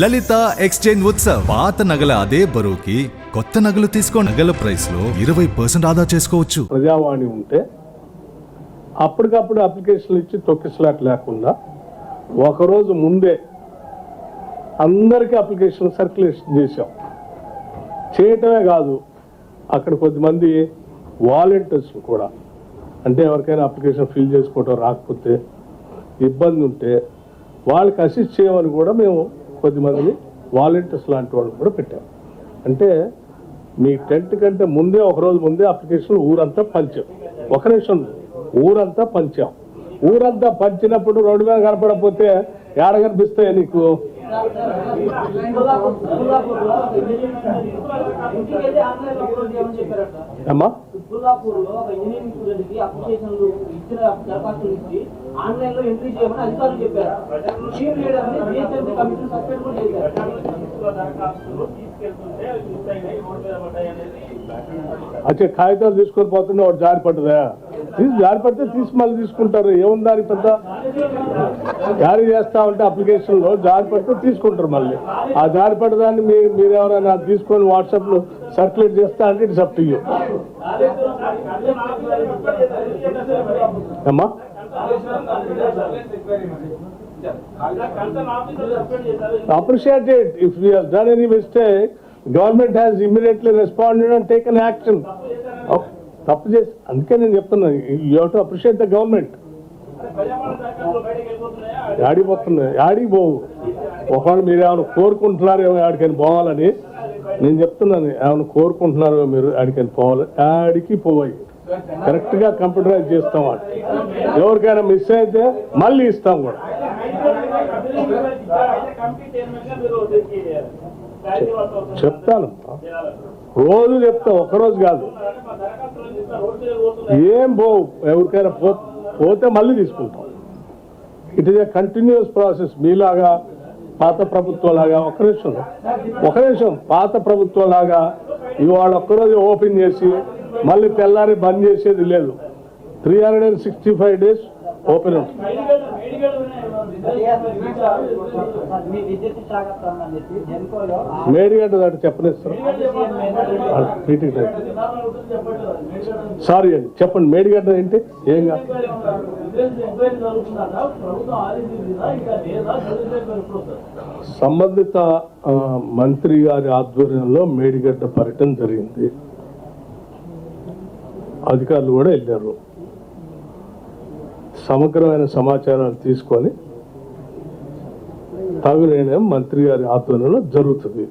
లలిత exchange Utsav. పాత నగల అదే బరువుకి కొత్త నగలు తీసుకో. నగల ప్రైస్ లో 20% ఆదా చేసుకోవచ్చు. ప్రజావాణి ఉంటే అప్పటికప్పుడు అప్లికేషన్లు ఇచ్చి తొక్కిసలాట్ లేకుండా ఒకరోజు ముందే అందరికీ అప్లికేషన్ సర్క్యులేషన్ చేశాం. చేయటమే కాదు, అక్కడ కొద్దిమంది వాలంటీర్స్ కూడా, అంటే ఎవరికైనా అప్లికేషన్ ఫిల్ చేసుకోవటం రాకపోతే ఇబ్బంది ఉంటే వాళ్ళకి అసిస్ట్ చేయమని కూడా మేము కొద్దిమందిని వాలంటీర్స్ లాంటి వాళ్ళు కూడా పెట్టాం. అంటే మీ టెంట్ కంటే ముందే ఒకరోజు ముందే అప్లికేషన్ ఊరంతా పంచాం. ఒక నిమిషం, ఊరంతా పంచాం. ఊరంతా పంచినప్పుడు రోడ్డు మీద కనపడకపోతే ఏడ కనిపిస్తాయి నీకు? అమ్మా అచ్చే కాగితాలు తీసుకొని పోతుండే వాడు జారి పడ్డదా? జారి పడితే తీసి మళ్ళీ తీసుకుంటారు. ఏముంది దానికి పెద్ద? జారీ చేస్తా ఉంటే అప్లికేషన్లో జారి పడితే తీసుకుంటారు. మళ్ళీ ఆ జారి పడ్డదాన్ని మీరు ఎవరైనా తీసుకొని వాట్సాప్లో సర్క్యులేట్ చేస్తా అంటే ఇట్స్ అప్ టు యూ. అమ్మా appreciate it. If we have done any mistake, government has immediately responded and taken action. తప్పు చేసి అందుకే నేను చెప్తున్నాను, you have to appreciate the government. యాడికి పోవు. ఒకవేళ మీరు ఏమైనా కోరుకుంటున్నారేమో యాడికైనా పోవాలని నేను చెప్తున్నాను. ఏమైనా కోరుకుంటున్నారో మీరు యాడికైనా పోవాలి, యాడికి పోవాలి. కరెక్ట్గా కంప్యూటరైజ్ చేస్తాం. ఎవరికైనా మిస్ అయితే మళ్ళీ ఇస్తాం కూడా. చెప్తాను, రోజు చెప్తా, ఒక్కరోజు కాదు. ఏం పోవు, ఎవరికైనా పోతే మళ్ళీ తీసుకుంటాం. It is a continuous process. మీలాగా పాత ప్రభుత్వం లాగా ఒక నిమిషం పాత ప్రభుత్వం లాగా ఇవాళ ఒక్కరోజు ఓపెన్ చేసి మళ్ళీ తెల్లారి బంద్ చేసేది లేదు. 365 days ఓపెన్ ఉంటుంది. మేడిగడ్డ దాటి చెప్పనిస్తారు. సారీ అండి, చెప్పండి. మేడిగడ్డ ఏంటి? ఏం కాదు. సంబంధిత మంత్రి గారి ఆధ్వర్యంలో మేడిగడ్డ పర్యటన జరిగింది. అధికారులు కూడా వెళ్ళారు. సమగ్రమైన సమాచారాలు తీసుకొని తగు నిర్ణయం మంత్రి గారి ఆధ్వర్యంలో జరుగుతుంది.